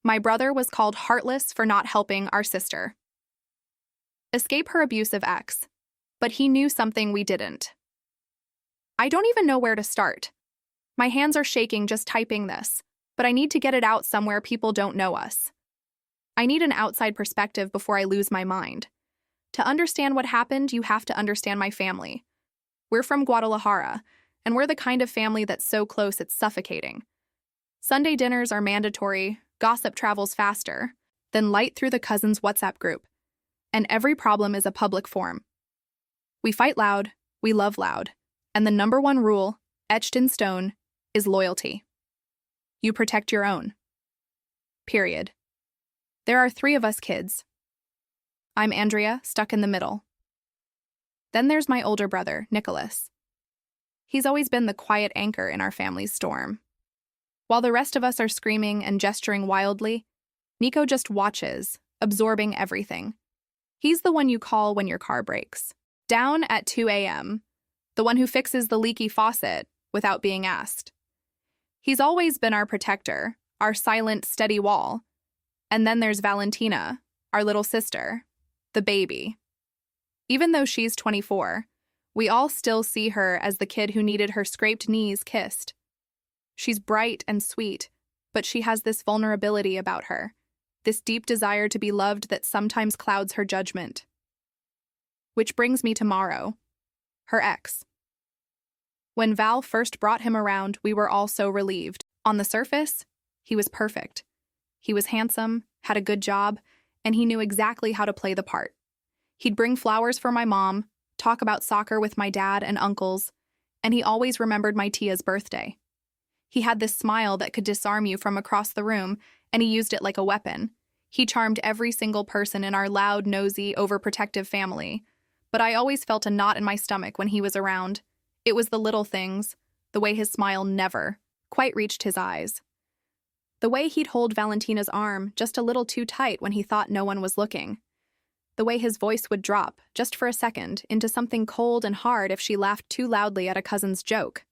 My brother was called Heartless for not helping our sister escape her abusive ex, but he knew something we didn't. I don't even know where to start. My hands are shaking just typing this, but I need to get it out somewhere people don't know us. I need an outside perspective before I lose my mind. To understand what happened, you have to understand my family. We're from Guadalajara, and we're the kind of family that's so close it's suffocating. Sunday dinners are mandatory, gossip travels faster than light through the cousins' WhatsApp group, and every problem is a public forum. We fight loud, we love loud, and the number one rule, etched in stone, is loyalty. You protect your own. Period. There are 3 of us kids. I'm Andrea, stuck in the middle. Then there's my older brother, Nicholas. He's always been the quiet anchor in our family's storm. While the rest of us are screaming and gesturing wildly, Nico just watches, absorbing everything. He's the one you call when your car breaks. Down at 2 a.m., the one who fixes the leaky faucet without being asked. He's always been our protector, our silent, steady wall. And then there's Valentina, our little sister, the baby. Even though she's 24, we all still see her as the kid who needed her scraped knees kissed. She's bright and sweet, but she has this vulnerability about her, this deep desire to be loved that sometimes clouds her judgment. Which brings me to Mauro, her ex. When Val first brought him around, we were all so relieved. On the surface, he was perfect. He was handsome, had a good job, and he knew exactly how to play the part. He'd bring flowers for my mom, talk about soccer with my dad and uncles, and he always remembered my Tia's birthday. He had this smile that could disarm you from across the room, and he used it like a weapon. He charmed every single person in our loud, nosy, overprotective family. But I always felt a knot in my stomach when he was around. It was the little things, the way his smile never quite reached his eyes. The way he'd hold Valentina's arm just a little too tight when he thought no one was looking. The way his voice would drop, just for a second, into something cold and hard if she laughed too loudly at a cousin's joke.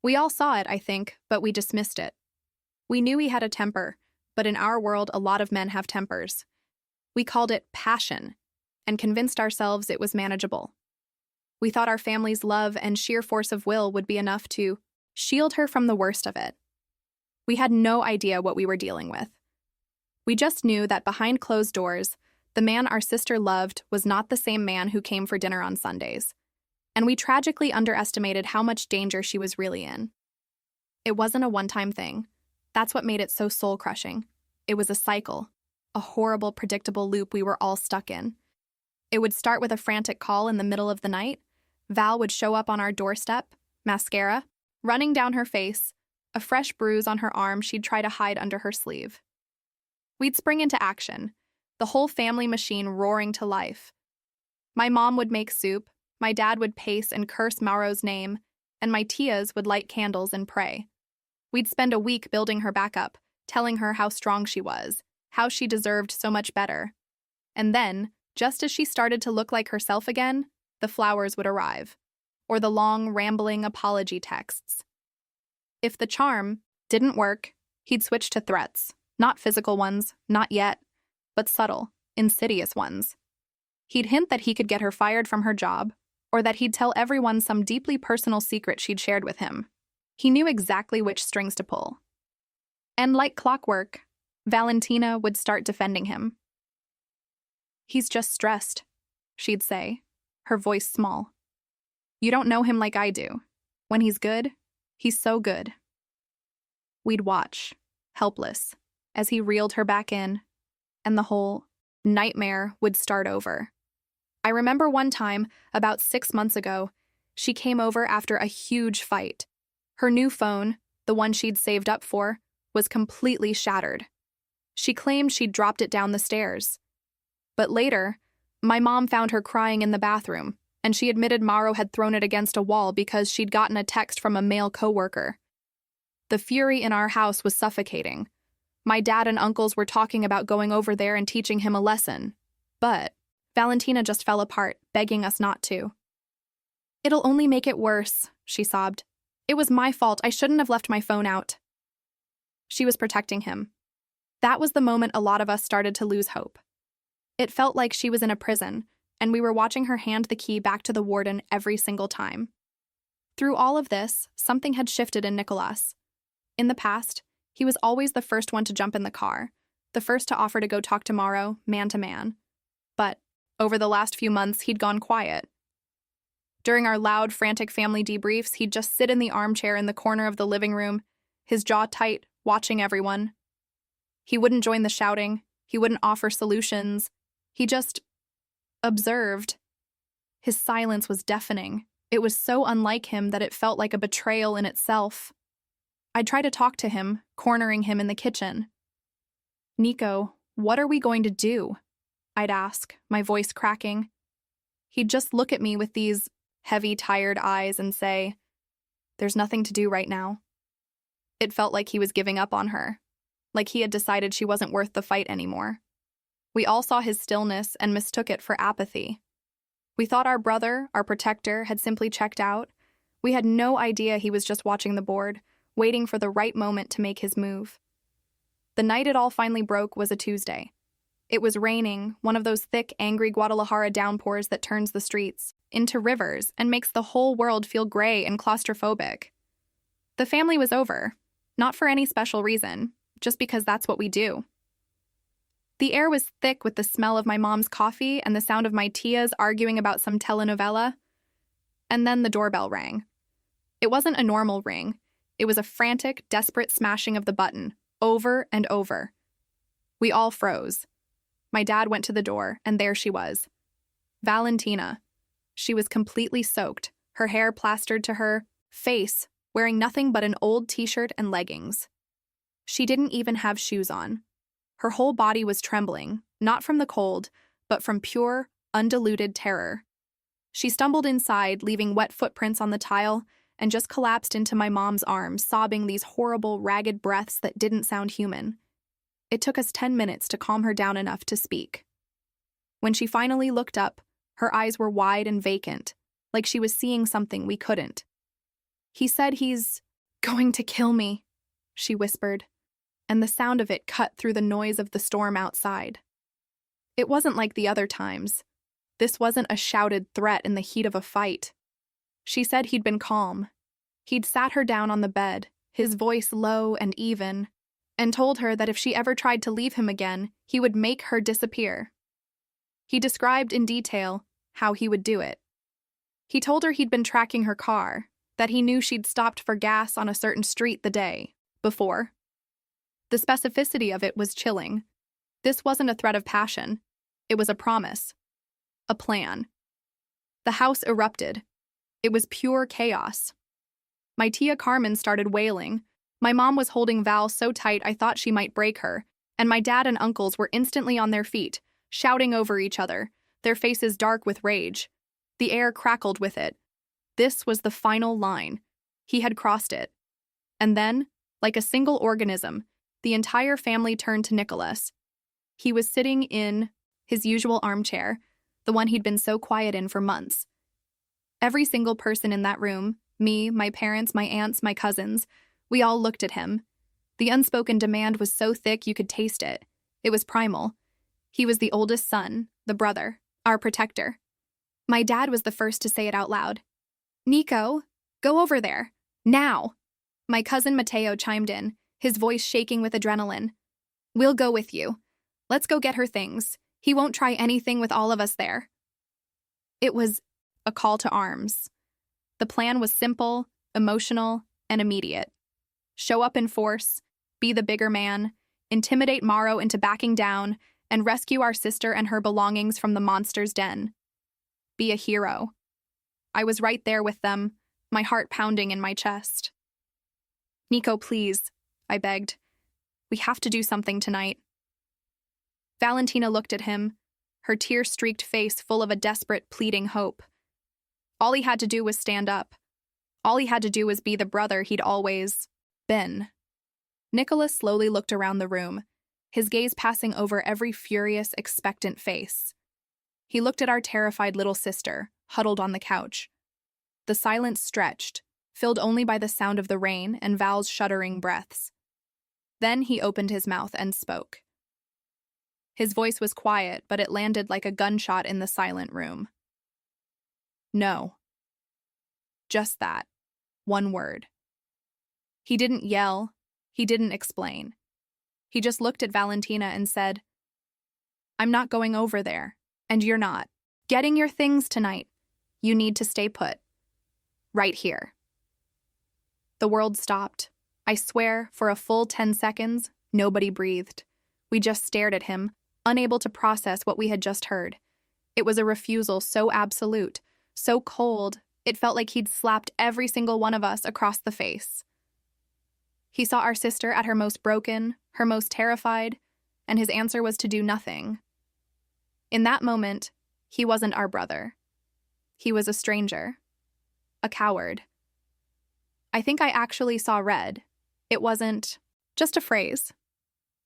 We all saw it, I think, but we dismissed it. We knew he had a temper, but in our world a lot of men have tempers. We called it passion, and convinced ourselves it was manageable. We thought our family's love and sheer force of will would be enough to shield her from the worst of it. We had no idea what we were dealing with. We just knew that behind closed doors, the man our sister loved was not the same man who came for dinner on Sundays, and we tragically underestimated how much danger she was really in. It wasn't a one-time thing. That's what made it so soul-crushing. It was a cycle, a horrible, predictable loop we were all stuck in. It would start with a frantic call in the middle of the night. Val would show up on our doorstep, mascara running down her face, a fresh bruise on her arm she'd try to hide under her sleeve. We'd spring into action, the whole family machine roaring to life. My mom would make soup, my dad would pace and curse Mauro's name, and my tias would light candles and pray. We'd spend a week building her back up, telling her how strong she was, how she deserved so much better. And then, just as she started to look like herself again, the flowers would arrive, or the long, rambling apology texts. If the charm didn't work, he'd switch to threats, not physical ones, not yet, but subtle, insidious ones. He'd hint that he could get her fired from her job, or that he'd tell everyone some deeply personal secret she'd shared with him. He knew exactly which strings to pull. And like clockwork, Valentina would start defending him. "He's just stressed," she'd say, her voice small. "You don't know him like I do. When he's good, he's so good." We'd watch, helpless, as he reeled her back in, and the whole nightmare would start over. I remember one time, about 6 months ago, she came over after a huge fight. Her new phone, the one she'd saved up for, was completely shattered. She claimed she'd dropped it down the stairs. But later, my mom found her crying in the bathroom, and she admitted Mauro had thrown it against a wall because she'd gotten a text from a male coworker. The fury in our house was suffocating. My dad and uncles were talking about going over there and teaching him a lesson. But Valentina just fell apart, begging us not to. "It'll only make it worse," she sobbed. "It was my fault. I shouldn't have left my phone out." She was protecting him. That was the moment a lot of us started to lose hope. It felt like she was in a prison, and we were watching her hand the key back to the warden every single time. Through all of this, something had shifted in Nicholas. In the past, he was always the first one to jump in the car, the first to offer to go talk tomorrow, man to man. But over the last few months, he'd gone quiet. During our loud, frantic family debriefs, he'd just sit in the armchair in the corner of the living room, his jaw tight, watching everyone. He wouldn't join the shouting. He wouldn't offer solutions. He just observed. His silence was deafening. It was so unlike him that it felt like a betrayal in itself. I'd try to talk to him, cornering him in the kitchen. "Nico, what are we going to do?" I'd ask, my voice cracking. He'd just look at me with these heavy, tired eyes and say, "There's nothing to do right now." It felt like he was giving up on her, like he had decided she wasn't worth the fight anymore. We all saw his stillness and mistook it for apathy. We thought our brother, our protector, had simply checked out. We had no idea he was just watching the board, waiting for the right moment to make his move. The night it all finally broke was a Tuesday. It was raining, one of those thick, angry Guadalajara downpours that turns the streets into rivers and makes the whole world feel gray and claustrophobic. The family was over, not for any special reason, just because that's what we do. The air was thick with the smell of my mom's coffee and the sound of my tias arguing about some telenovela. And then the doorbell rang. It wasn't a normal ring. It was a frantic, desperate smashing of the button, over and over. We all froze. My dad went to the door, and there she was. Valentina. She was completely soaked, her hair plastered to her face, wearing nothing but an old t-shirt and leggings. She didn't even have shoes on. Her whole body was trembling, not from the cold, but from pure, undiluted terror. She stumbled inside, leaving wet footprints on the tile, and just collapsed into my mom's arms, sobbing these horrible, ragged breaths that didn't sound human. It took us 10 minutes to calm her down enough to speak. When she finally looked up, her eyes were wide and vacant, like she was seeing something we couldn't. "He said he's going to kill me," she whispered, and the sound of it cut through the noise of the storm outside. It wasn't like the other times. This wasn't a shouted threat in the heat of a fight. She said he'd been calm. He'd sat her down on the bed, his voice low and even, and told her that if she ever tried to leave him again, he would make her disappear. He described in detail how he would do it. He told her he'd been tracking her car, that he knew she'd stopped for gas on a certain street the day before. The specificity of it was chilling. This wasn't a threat of passion. It was a promise. A plan. The house erupted. It was pure chaos. My tia Carmen started wailing. My mom was holding Val so tight I thought she might break her, and my dad and uncles were instantly on their feet, shouting over each other, their faces dark with rage. The air crackled with it. This was the final line. He had crossed it. And then, like a single organism, the entire family turned to Nicholas. He was sitting in his usual armchair, the one he'd been so quiet in for months. Every single person in that room, me, my parents, my aunts, my cousins, we all looked at him. The unspoken demand was so thick you could taste it. It was primal. He was the oldest son, the brother, our protector. My dad was the first to say it out loud. "Nico, go over there. Now." My cousin Mateo chimed in, his voice shaking with adrenaline. "We'll go with you. Let's go get her things. He won't try anything with all of us there." It was a call to arms. The plan was simple, emotional, and immediate. Show up in force, be the bigger man, intimidate Mauro into backing down, and rescue our sister and her belongings from the monster's den. Be a hero. I was right there with them, my heart pounding in my chest. "Nico, please," I begged. "We have to do something tonight." Valentina looked at him, her tear-streaked face full of a desperate, pleading hope. All he had to do was stand up. All he had to do was be the brother he'd always been. Nicholas slowly looked around the room, his gaze passing over every furious, expectant face. He looked at our terrified little sister, huddled on the couch. The silence stretched, filled only by the sound of the rain and Val's shuddering breaths. Then he opened his mouth and spoke. His voice was quiet, but it landed like a gunshot in the silent room. No. Just that. One word. He didn't yell. He didn't explain. He just looked at Valentina and said, "I'm not going over there, and you're not. Getting your things tonight. You need to stay put. Right here." The world stopped. I swear, for a full 10 seconds, nobody breathed. We just stared at him, unable to process what we had just heard. It was a refusal so absolute, so cold, it felt like he'd slapped every single one of us across the face. He saw our sister at her most broken, her most terrified, and his answer was to do nothing. In that moment, he wasn't our brother. He was a stranger. A coward. I think I actually saw red. It wasn't just a phrase.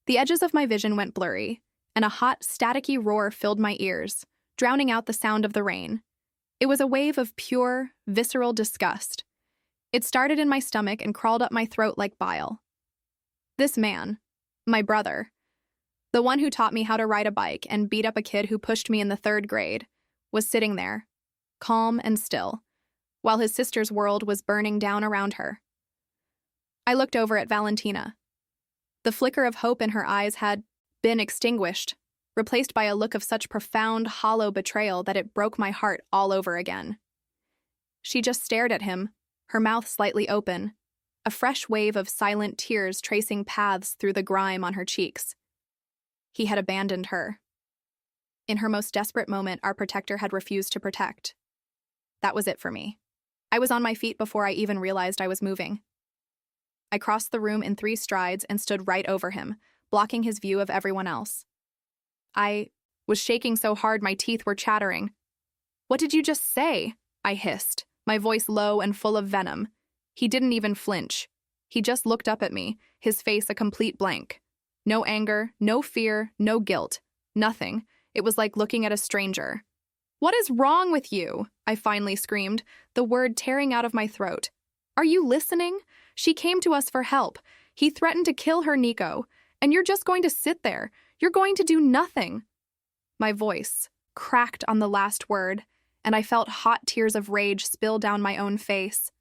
The edges of my vision went blurry, and a hot, staticky roar filled my ears, drowning out the sound of the rain. It was a wave of pure, visceral disgust. It started in my stomach and crawled up my throat like bile. This man, my brother, the one who taught me how to ride a bike and beat up a kid who pushed me in the 3rd grade, was sitting there, calm and still, while his sister's world was burning down around her. I looked over at Valentina. The flicker of hope in her eyes had been extinguished, replaced by a look of such profound, hollow betrayal that it broke my heart all over again. She just stared at him, her mouth slightly open, a fresh wave of silent tears tracing paths through the grime on her cheeks. He had abandoned her. In her most desperate moment, our protector had refused to protect. That was it for me. I was on my feet before I even realized I was moving. I crossed the room in 3 strides and stood right over him, blocking his view of everyone else. I was shaking so hard my teeth were chattering. "What did you just say?" I hissed, my voice low and full of venom. He didn't even flinch. He just looked up at me, his face a complete blank. No anger, no fear, no guilt. Nothing. It was like looking at a stranger. "What is wrong with you?" I finally screamed, the word tearing out of my throat. "Are you listening? She came to us for help. He threatened to kill her, Nico. And you're just going to sit there. You're going to do nothing." My voice cracked on the last word, and I felt hot tears of rage spill down my own face.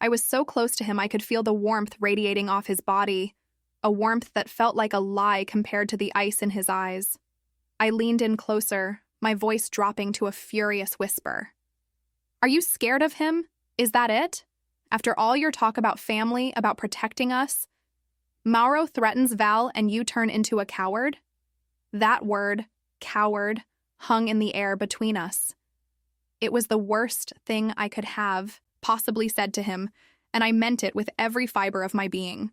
I was so close to him I could feel the warmth radiating off his body, a warmth that felt like a lie compared to the ice in his eyes. I leaned in closer, my voice dropping to a furious whisper. "Are you scared of him? Is that it? After all your talk about family, about protecting us? Mauro threatens Val and you turn into a coward?" That word, coward, hung in the air between us. It was the worst thing I could have possibly said to him, and I meant it with every fiber of my being.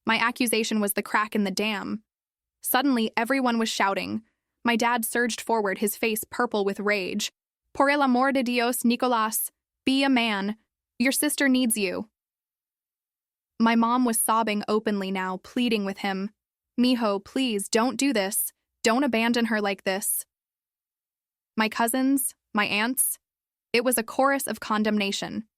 My accusation was the crack in the dam. Suddenly, everyone was shouting. My dad surged forward, his face purple with rage. "Por el amor de Dios, Nicolás, be a man. Your sister needs you." My mom was sobbing openly now, pleading with him. "Mijo, please, don't do this. Don't abandon her like this." My cousins, my aunts, it was a chorus of condemnation.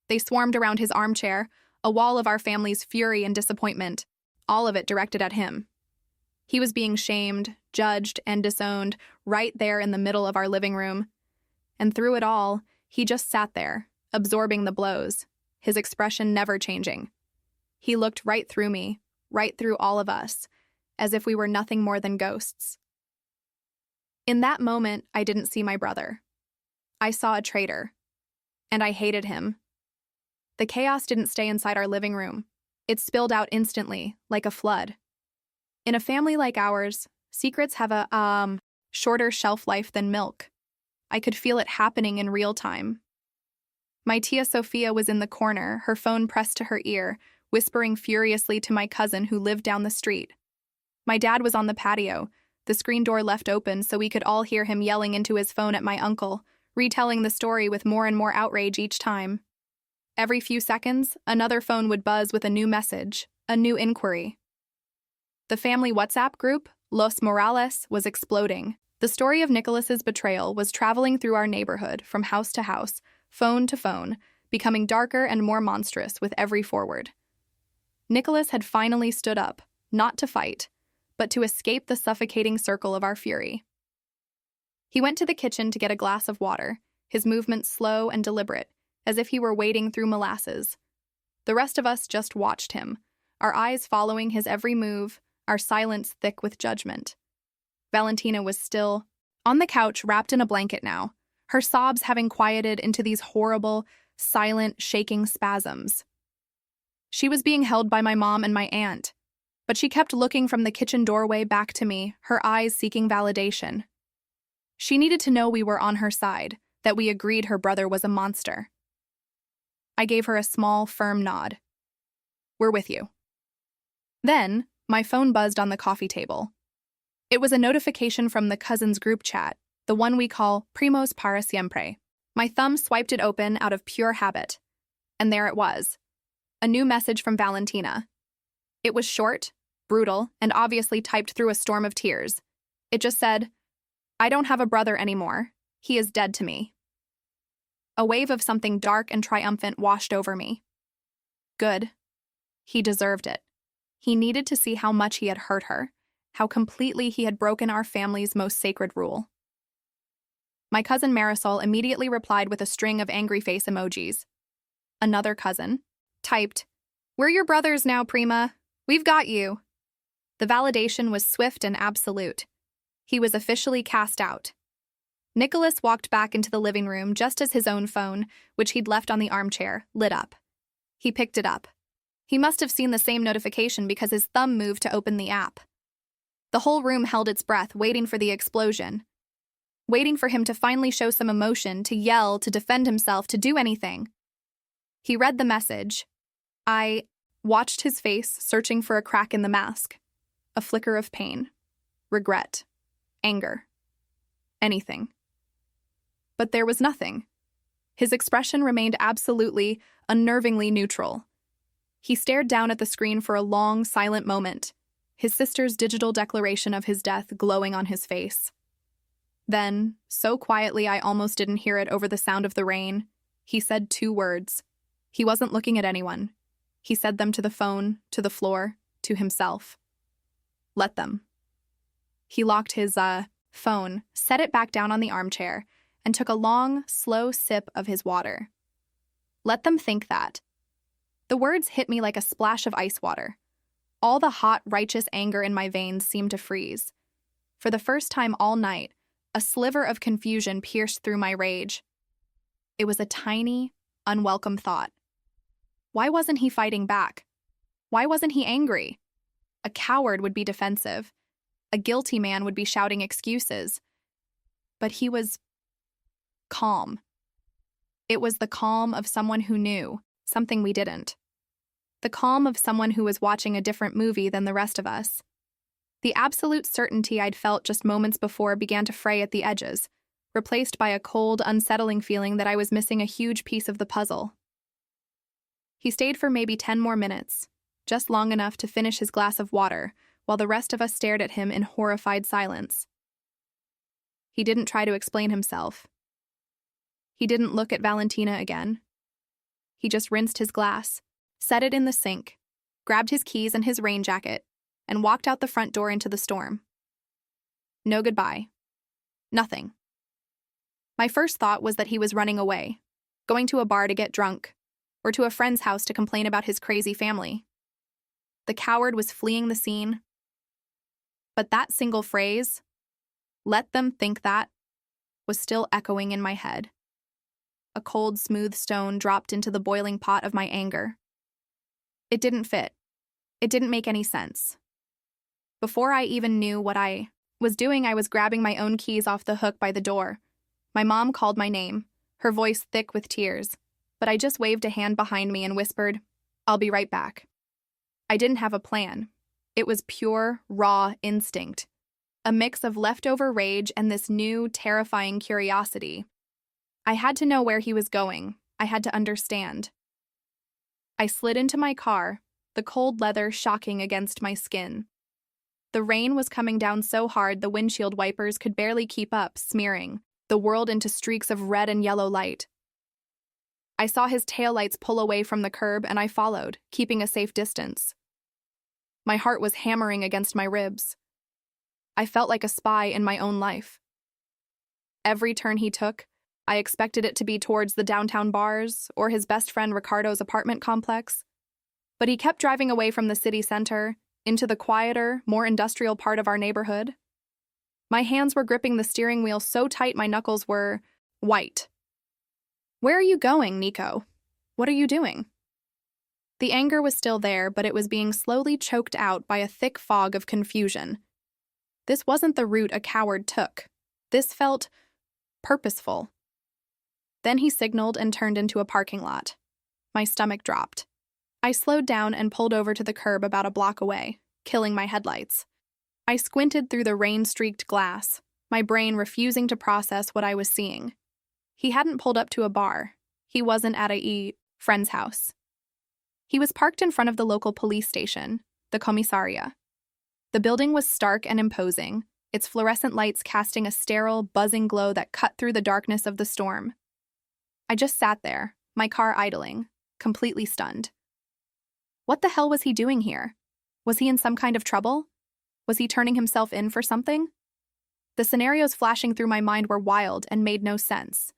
They swarmed around his armchair, a wall of our family's fury and disappointment, all of it directed at him. He was being shamed, judged, and disowned right there in the middle of our living room. And through it all, he just sat there, absorbing the blows, his expression never changing. He looked right through me, right through all of us, as if we were nothing more than ghosts. In that moment, I didn't see my brother. I saw a traitor, and I hated him. The chaos didn't stay inside our living room. It spilled out instantly, like a flood. In a family like ours, secrets have a, shorter shelf life than milk. I could feel it happening in real time. My tia Sophia was in the corner, her phone pressed to her ear, whispering furiously to my cousin who lived down the street. My dad was on the patio, the screen door left open so we could all hear him yelling into his phone at my uncle, retelling the story with more and more outrage each time. Every few seconds, another phone would buzz with a new message, a new inquiry. The family WhatsApp group, Los Morales, was exploding. The story of Nicholas's betrayal was traveling through our neighborhood from house to house, phone to phone, becoming darker and more monstrous with every forward. Nicholas had finally stood up, not to fight, but to escape the suffocating circle of our fury. He went to the kitchen to get a glass of water, his movements slow and deliberate, as if he were wading through molasses. The rest of us just watched him, our eyes following his every move, our silence thick with judgment. Valentina was still on the couch, wrapped in a blanket now, her sobs having quieted into these horrible, silent, shaking spasms. She was being held by my mom and my aunt, but she kept looking from the kitchen doorway back to me, her eyes seeking validation. She needed to know we were on her side, that we agreed her brother was a monster. I gave her a small, firm nod. "We're with you." Then, my phone buzzed on the coffee table. It was a notification from the cousins group chat, the one we call Primos para siempre. My thumb swiped it open out of pure habit. And there it was. A new message from Valentina. It was short, brutal, and obviously typed through a storm of tears. It just said, "I don't have a brother anymore. He is dead to me." A wave of something dark and triumphant washed over me. Good. He deserved it. He needed to see how much he had hurt her, how completely he had broken our family's most sacred rule. My cousin Marisol immediately replied with a string of angry face emojis. Another cousin typed, "We're your brothers now, Prima. We've got you." The validation was swift and absolute. He was officially cast out. Nicholas walked back into the living room just as his own phone, which he'd left on the armchair, lit up. He picked it up. He must have seen the same notification because his thumb moved to open the app. The whole room held its breath, waiting for the explosion. Waiting for him to finally show some emotion, to yell, to defend himself, to do anything. He read the message. I watched his face, searching for a crack in the mask. A flicker of pain, regret, anger, anything. But there was nothing. His expression remained absolutely, unnervingly neutral. He stared down at the screen for a long, silent moment, his sister's digital declaration of his death glowing on his face. Then, so quietly I almost didn't hear it over the sound of the rain, he said 2 words. He wasn't looking at anyone. He said them to the phone, to the floor, to himself. Let them. He locked his, phone, set it back down on the armchair, and took a long, slow sip of his water. Let them think that. The words hit me like a splash of ice water. All the hot, righteous anger in my veins seemed to freeze. For the first time all night, a sliver of confusion pierced through my rage. It was a tiny, unwelcome thought. Why wasn't he fighting back? Why wasn't he angry? A coward would be defensive. A guilty man would be shouting excuses. But he was calm. It was the calm of someone who knew something we didn't. The calm of someone who was watching a different movie than the rest of us. The absolute certainty I'd felt just moments before began to fray at the edges, replaced by a cold, unsettling feeling that I was missing a huge piece of the puzzle. He stayed for maybe 10 more minutes, just long enough to finish his glass of water, while the rest of us stared at him in horrified silence. He didn't try to explain himself. He didn't look at Valentina again. He just rinsed his glass, set it in the sink, grabbed his keys and his rain jacket, and walked out the front door into the storm. No goodbye. Nothing. My first thought was that he was running away, going to a bar to get drunk, or to a friend's house to complain about his crazy family. The coward was fleeing the scene. But that single phrase, "Let them think that," was still echoing in my head. A cold, smooth stone dropped into the boiling pot of my anger. It didn't fit. It didn't make any sense. Before I even knew what I was doing, I was grabbing my own keys off the hook by the door. My mom called my name, her voice thick with tears, but I just waved a hand behind me and whispered, "I'll be right back." I didn't have a plan. It was pure, raw instinct. A mix of leftover rage and this new, terrifying curiosity. I had to know where he was going. I had to understand. I slid into my car, the cold leather shocking against my skin. The rain was coming down so hard the windshield wipers could barely keep up, smearing the world into streaks of red and yellow light. I saw his taillights pull away from the curb and I followed, keeping a safe distance. My heart was hammering against my ribs. I felt like a spy in my own life. Every turn he took, I expected it to be towards the downtown bars or his best friend Ricardo's apartment complex. But he kept driving away from the city center, into the quieter, more industrial part of our neighborhood. My hands were gripping the steering wheel so tight my knuckles were white. "Where are you going, Nico? What are you doing?" The anger was still there, but it was being slowly choked out by a thick fog of confusion. This wasn't the route a coward took. This felt purposeful. Then he signaled and turned into a parking lot. My stomach dropped. I slowed down and pulled over to the curb about a block away, killing my headlights. I squinted through the rain-streaked glass, my brain refusing to process what I was seeing. He hadn't pulled up to a bar. He wasn't at a friend's house. He was parked in front of the local police station, the comisaria. The building was stark and imposing, its fluorescent lights casting a sterile, buzzing glow that cut through the darkness of the storm. I just sat there, my car idling, completely stunned. What the hell was he doing here? Was he in some kind of trouble? Was he turning himself in for something? The scenarios flashing through my mind were wild and made no sense.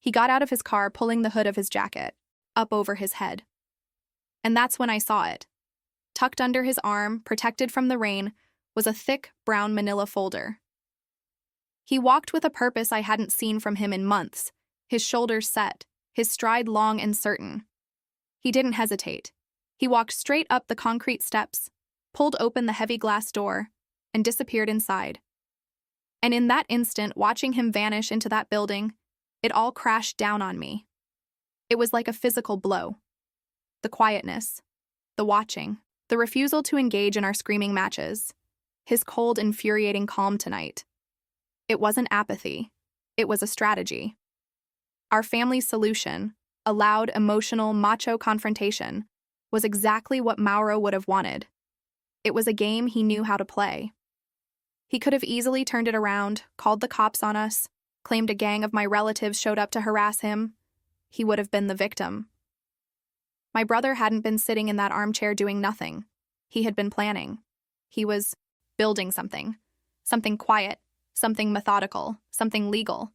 He got out of his car, pulling the hood of his jacket up over his head. And that's when I saw it. Tucked under his arm, protected from the rain, was a thick, brown manila folder. He walked with a purpose I hadn't seen from him in months, his shoulders set, his stride long and certain. He didn't hesitate. He walked straight up the concrete steps, pulled open the heavy glass door, and disappeared inside. And in that instant, watching him vanish into that building, it all crashed down on me. It was like a physical blow. The quietness, the watching, the refusal to engage in our screaming matches, his cold, infuriating calm tonight. It wasn't apathy. It was a strategy. Our family's solution, a loud, emotional, macho confrontation, was exactly what Mauro would have wanted. It was a game he knew how to play. He could have easily turned it around, called the cops on us, claimed a gang of my relatives showed up to harass him. He would have been the victim. My brother hadn't been sitting in that armchair doing nothing. He had been planning. He was building something. Something quiet, something methodical, something legal.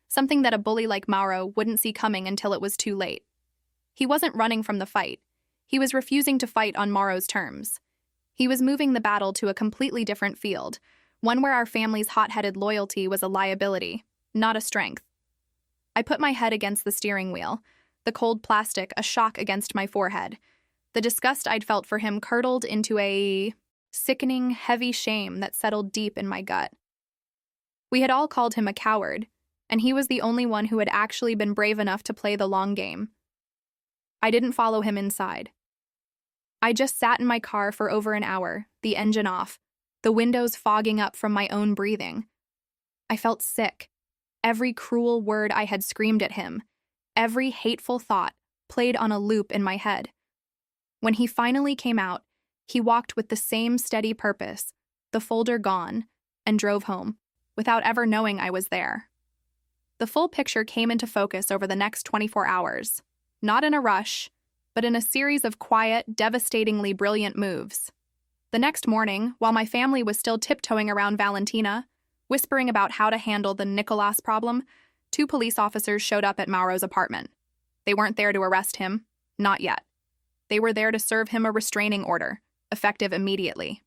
Something that a bully like Mauro wouldn't see coming until it was too late. He wasn't running from the fight. He was refusing to fight on Mauro's terms. He was moving the battle to a completely different field, one where our family's hot-headed loyalty was a liability, not a strength. I put my head against the steering wheel, the cold plastic a shock against my forehead. The disgust I'd felt for him curdled into a sickening, heavy shame that settled deep in my gut. We had all called him a coward, and he was the only one who had actually been brave enough to play the long game. I didn't follow him inside. I just sat in my car for over an hour, the engine off, the windows fogging up from my own breathing. I felt sick. Every cruel word I had screamed at him, every hateful thought played on a loop in my head. When he finally came out, he walked with the same steady purpose, the folder gone, and drove home, without ever knowing I was there. The full picture came into focus over the next 24 hours, not in a rush, but in a series of quiet, devastatingly brilliant moves. The next morning, while my family was still tiptoeing around Valentina, whispering about how to handle the Nicolas problem, 2 police officers showed up at Mauro's apartment. They weren't there to arrest him, not yet. They were there to serve him a restraining order, effective immediately.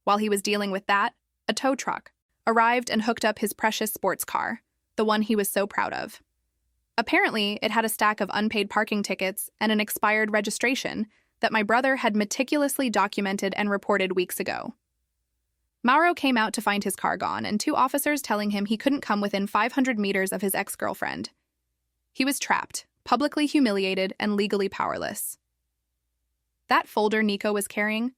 While he was dealing with that, a tow truck arrived and hooked up his precious sports car, the one he was so proud of. Apparently, it had a stack of unpaid parking tickets and an expired registration that my brother had meticulously documented and reported weeks ago. Mauro came out to find his car gone and 2 officers telling him he couldn't come within 500 meters of his ex-girlfriend. He was trapped, publicly humiliated, and legally powerless. That folder Nico was carrying,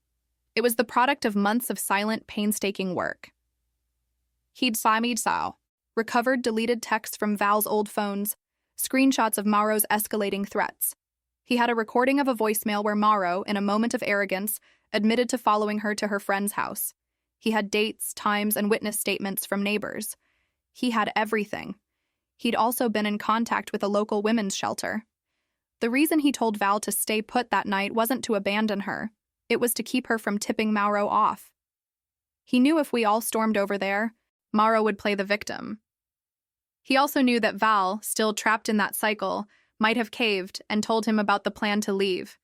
it was the product of months of silent, painstaking work. He'd recovered deleted texts from Val's old phones, screenshots of Mauro's escalating threats. He had a recording of a voicemail where Mauro, in a moment of arrogance, admitted to following her to her friend's house. He had dates, times, and witness statements from neighbors. He had everything. He'd also been in contact with a local women's shelter. The reason he told Val to stay put that night wasn't to abandon her. It was to keep her from tipping Mauro off. He knew if we all stormed over there, Mauro would play the victim. He also knew that Val, still trapped in that cycle, might have caved and told him about the plan to leave.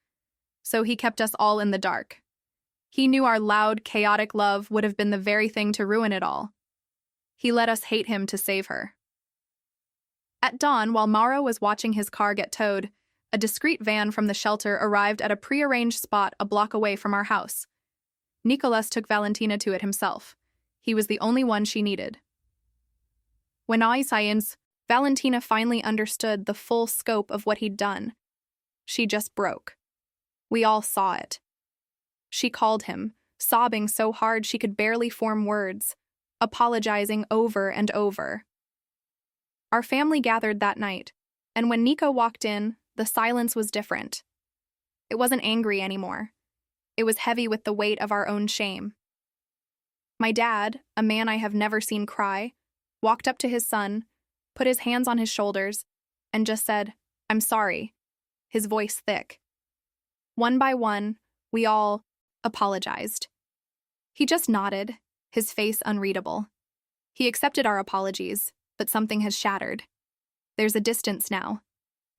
So he kept us all in the dark. He knew our loud, chaotic love would have been the very thing to ruin it all. He let us hate him to save her. At dawn, while Mauro was watching his car get towed, a discreet van from the shelter arrived at a prearranged spot a block away from our house. Nicolas took Valentina to it himself. He was the only one she needed. When I science, Valentina finally understood the full scope of what he'd done. She just broke. We all saw it. She called him, sobbing so hard she could barely form words, apologizing over and over. Our family gathered that night, and when Nico walked in, the silence was different. It wasn't angry anymore. It was heavy with the weight of our own shame. My dad, a man I have never seen cry, walked up to his son, put his hands on his shoulders, and just said, "I'm sorry," his voice thick. One by one, we all apologized. He just nodded, his face unreadable. He accepted our apologies, but something has shattered. There's a distance now,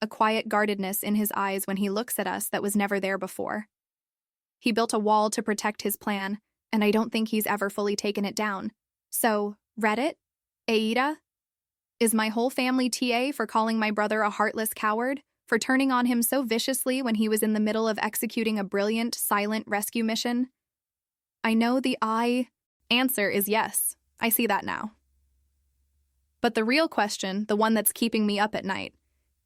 a quiet guardedness in his eyes when he looks at us that was never there before. He built a wall to protect his plan, and I don't think he's ever fully taken it down. So, Reddit? Aida? Is my whole family TA for calling my brother a heartless coward? For turning on him so viciously when he was in the middle of executing a brilliant, silent rescue mission? I know the answer is yes. I see that now. But the real question, the one that's keeping me up at night,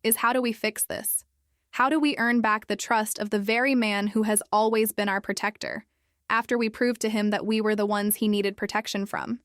is how do we fix this? How do we earn back the trust of the very man who has always been our protector, after we proved to him that we were the ones he needed protection from?